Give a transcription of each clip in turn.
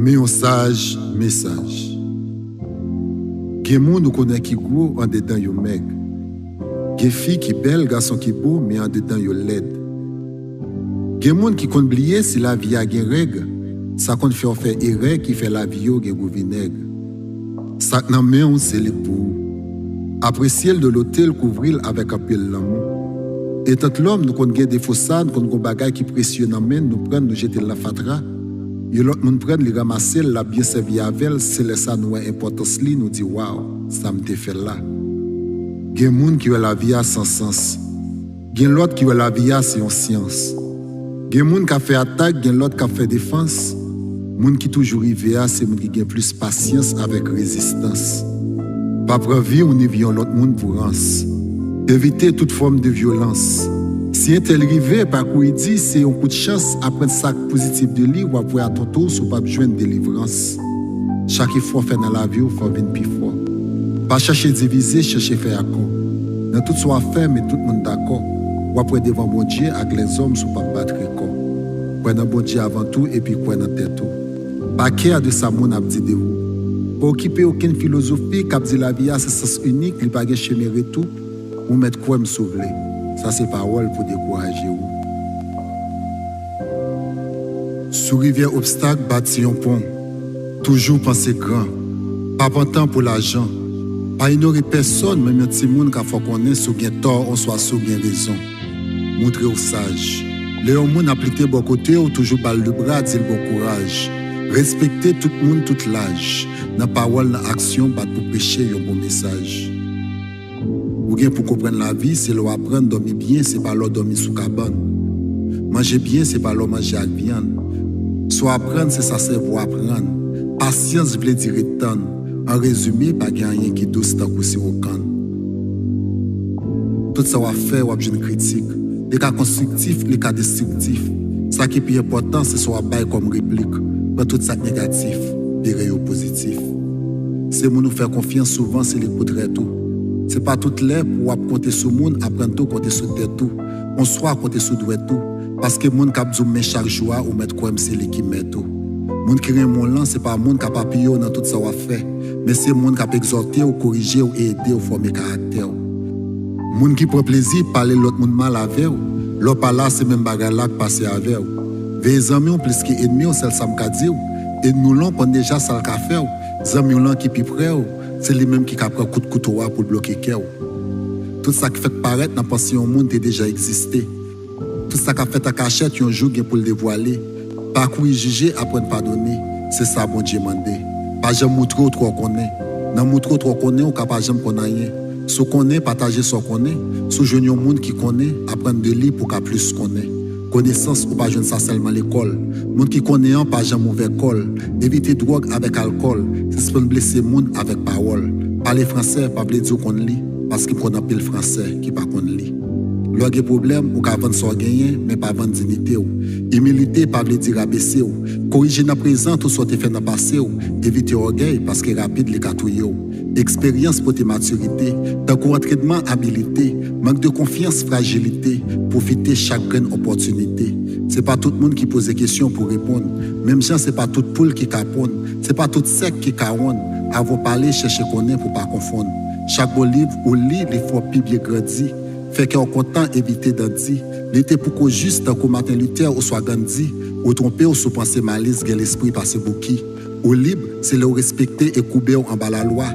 Mais un sage message. Gen moun nous connaît qui gros en dedans yo maigre. Gen fille qui belle, garçon qui beau, mais en dedans yo laide. Gen moun qui kon oublier si la vie a gen règle, ça kon fait erreur qui fait la vie yo gen goût vinaigre. Ça nan men c'est le pour. Apprécier de l'hôtel couvrir avec un peu l'amour. Et tant l'homme nous kon gen des fausades, kon gon bagay qui précieux nan men, nous prendre nous jeter la fatra. Et l'autre moun prenne li ramasser la bien servi avec, c'est là ça nous importance li nous dit waouh, ça me fait là. Gen moun qui a la vie sans sens. Gen l'autre qui a la vie c'est en science. Gen moun qui a fait attaque, gen l'autre qui a fait défense. Moun qui toujours rivé c'est moun qui a plus patience avec résistance. Pas prévu on y vient l'autre moun pour rance. Éviter toute forme de violence. Si un tel rivé, par quoi il dit, c'est un coup de chance, apprendre ça positif de lui, ou après à ton tour, sous pas besoin de délivrance. Chaque fois fait dans la vie, il faut venir plus fort. Pas chercher diviser, chercher faire accord. Dans tout soit fait, mais tout le monde d'accord. Ou après devant bon Dieu, avec les hommes, sous pas battre corps. Prenez bon Dieu avant tout, et puis prenez tête tout. Pas qu'à de ça, mon abdi de vous. Pas occuper aucune philosophie, qui dit la vie, c'est sens unique, il n'y a pas de chemin tout, ou mettre quoi me sauver. Ça, c'est parole pour décourager vous. Sous rivière obstacle, bâti un pont. Toujours penser grand. Pas temps pour l'argent. Pas ignorer personne, même un petit monde qui faut qu'on ait sous bien tort, on soit sous bien raison. Montrer aux sages. Les hommes appliqués bon côté ou toujours balle le bras, dire bon courage. Respecter tout le monde, toute l'âge. Dans parole, dans action, battre pour prêcher un bon message. Ou bien pour comprendre la vie, c'est l'eau apprendre, dormir bien, c'est pas l'eau dormir sous cabane. Manger bien, c'est pas l'eau manger avec viande. Soit apprendre, c'est ça cerveau apprendre. Patience veut dire étendre. En résumé, pas rien qui douce tant que c'est au can. Tout ça va faire, ou une critique. Les cas constructifs, les cas destructifs. Ça qui est plus important, c'est soit bail comme réplique. Pas tout ça négatif, virer au positif. C'est nous faire confiance souvent, c'est les coups de tout. C'est pas toute l'air pour compter sur le monde, apprendre tout, compter sur tout. On soit compter sur tout. Parce que le monde qui a besoin chaque jour, ou mettre quoi, c'est lui qui met tout. Le monde qui est mon lent, c'est pas le monde qui a papillé dans tout ça qu'on fait. Mais c'est le monde qui a exhorté, ou corrigé, ou aidé, ou former caractère. Le monde qui prend plaisir, parler l'autre monde mal avec. L'autre pas là, c'est même bagarre là qui passe avec. Les amis ont plus qu'ennemis, c'est ça que je dis. Et nous l'on prend déjà ça qu'a fait. Les amis ont qui plus près. C'est lui-même qui a pris un coup de couteau pour bloquer le cœur. Tout ça qui fait paraître dans la pensée au monde a déjà existé. Tout ça qui a fait à cachette, un jour pour le dévoiler. Parcourir, juger, apprendre pardonner. C'est ça, bon Dieu mandé. Pas jamais montrer ou trop qu'on est. Dans montrer ou trop qu'on est, on ne peut pas jamais qu'on rien. Ce qu'on est, partager ce qu'on est. Sous jeune monde qui connaît, apprendre de lui pour qu'à plus qu'on est. Connaissance ou pas jeune ça seulement l'école. Monde qui connaît pas jamais mauvais col. Éviter drogue avec alcool. C'est pour blesser monde avec parole. Parler français pas veut dire qu'on lit parce qu'il connaît pas le français qui pas qu'on lit. Lorsqu'il y a problème ou qu'à vendre son gagner mais pas vendre dignité ou. Humilité pas veut dire abaisser ou. Corriger dans présent tout soit fait dans passé ou. Éviter orgueil parce que rapide les catouiller ou. Expérience pour tes maturités, d'un entraînement, habilité, manque de confiance, fragilité, profiter chaque grande opportunité. C'est pas tout le monde qui pose des questions pour répondre. Même gens, c'est pas toute poule qui caponne. C'est pas toute sec qui caronne. Avoir parlé, chercher qu'on est pour pas confondre. Chaque beau livre ou lit, les fois plus bien grandi. Fait qu'on content éviter d'en dire. L'été pour qu'on juste dans qu'on Martin Luther ou soit Gandhi. Ou tromper ou sous penser malice, gain l'esprit passer bouki. Au libre, c'est le respecter et couper en bas la loi.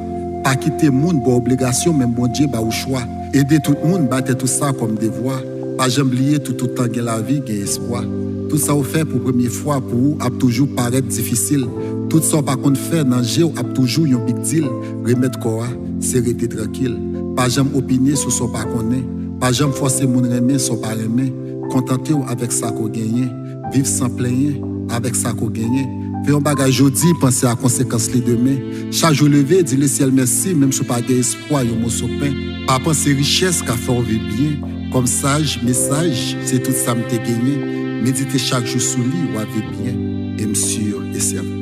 Pas quitter le monde pour obligation, même bon Dieu, au choix. Aider tout le monde, battre tout ça comme devoir. Pas jamais oublier tout temps que la vie, que espoir. Tout ça on fait pour première fois, pour vous, a toujours paraître difficile. Tout ça par contre fait, dans le a toujours un big deal. Remettre quoi, c'est rester tranquille. Pas jamais opiner sur ce pas qu'on est. Pas jamais forcer mon remet, son pas remet. Contenter avec ça qu'on gagne. Vivre sans plaigner, avec ça qu'on gagne. Fais un bagage aujourd'hui, pensez à la conséquence les demain. Chaque jour levé, dis le ciel merci, même si pas d'espoir, y'a mon sopin. Pas penser richesse qu'à faire vivre bien. Comme sage, message, c'est tout ça me t'ai gagné. Méditer chaque jour sous lit ou à vivre bien. Et me sûr et certain.